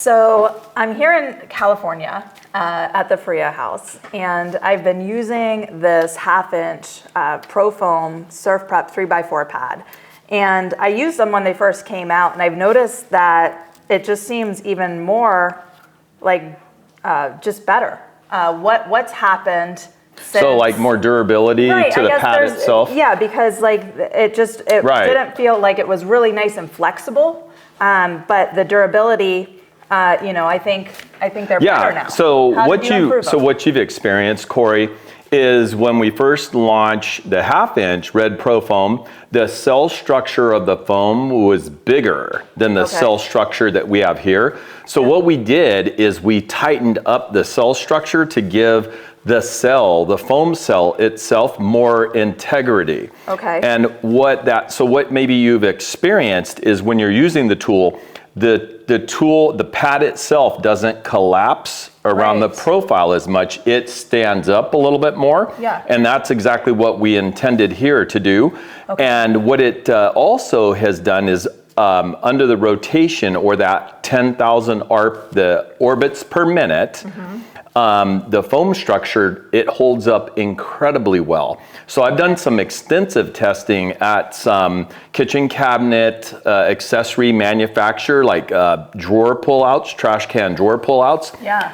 So I'm here in California at the Faria house, and I've been using this 1/2-inch ProFoam SurfPrep 3x4 pad. And I used them when they first came out, and I've noticed that it just seems even more like just better. What's happened since? So like more durability to the pad itself? Yeah, because like it didn't feel like it was really nice and flexible, but the durability, I think they're better now. So what you've experienced, Corrie, is when we first launched the 1/2-inch red ProFoam, the cell structure of the foam was bigger than the cell structure that we have here. So what we did is we tightened up the cell structure to give the foam cell itself more integrity. Okay. And what maybe you've experienced is when you're using the tool, the pad itself doesn't collapse around the profile as much. It stands up a little bit more. Yeah. And that's exactly what we intended here to do. Okay. And what it also has done is under the rotation, or that 10,000 the orbits per minute, the foam structure, it holds up incredibly well. So I've done some extensive testing at some kitchen cabinet accessory manufacturer, like drawer pullouts, trash can drawer pullouts,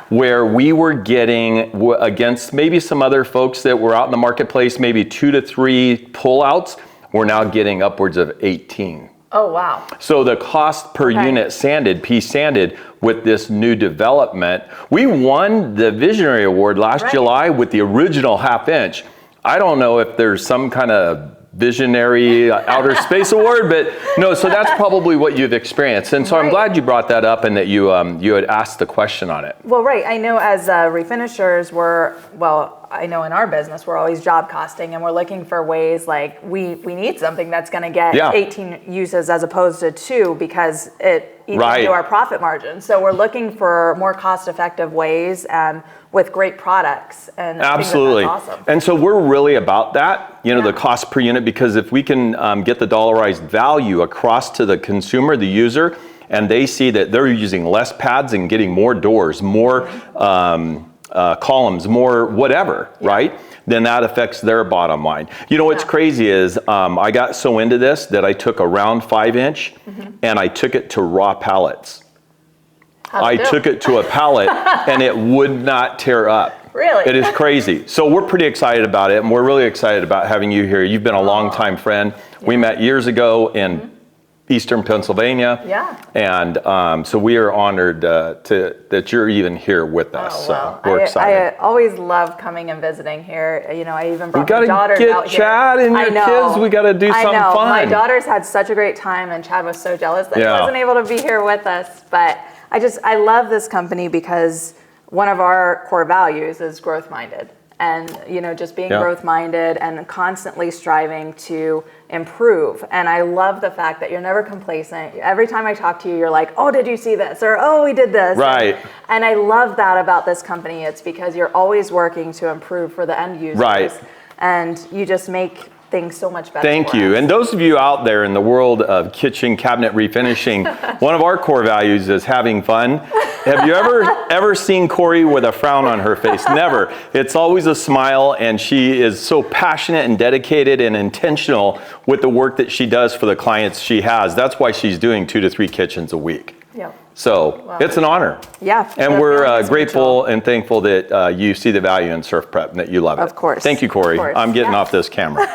where we were getting, against maybe some other folks that were out in the marketplace, maybe 2 to 3 pullouts, we're now getting upwards of 18. Oh, wow. So the cost per unit piece sanded with this new development, we won the Visionary Award last July with the original 1/2-inch. I don't know if there's some kind of visionary outer space award, but no, so that's probably what you've experienced. And so I'm glad you brought that up and that you had asked the question on it. Well, I know as refinishers, I know in our business, we're always job costing, and we're looking for ways, like we need something that's going to get 18 uses as opposed to 2, because it eats into our profit margin. So we're looking for more cost-effective ways and with great products. And absolutely. I think that's awesome. And so we're really about that, the cost per unit, because if we can get the dollarized value across to the consumer, the user, and they see that they're using less pads and getting more doors, more columns, more whatever, right? Then that affects their bottom line. What's crazy is I got so into this that I took a round 5-inch and I took it to raw pallets. I took it to a pallet and it would not tear up. Really? It is crazy. So we're pretty excited about it, and we're really excited about having you here. You've been a longtime friend. We met years ago in Eastern Pennsylvania. Yeah. And so we are honored that you're even here with us. Oh, well, so we're excited. I always love coming and visiting here. I even brought my daughters out here. We gotta get Chad and your kids. We gotta do something fun. My daughters had such a great time, and Chad was so jealous that he wasn't able to be here with us. But I love this company because one of our core values is growth-minded. And, just being growth-minded and constantly striving to improve. And I love the fact that you're never complacent. Every time I talk to you, you're like, oh, did you see this? Or, oh, we did this. Right. And I love that about this company. It's because you're always working to improve for the end users. Right. And you just make things so much better. Thank you. And those of you out there in the world of kitchen cabinet refinishing, one of our core values is having fun. Have you ever seen Corrie with a frown on her face? Never. It's always a smile, and she is so passionate and dedicated and intentional with the work that she does for the clients she has. That's why she's doing 2 to 3 kitchens a week. Yeah. So it's an honor. Yeah. And we're grateful and thankful that you see the value in SurfPrep and that you love it. Of course. Thank you, Corrie. I'm getting off this camera.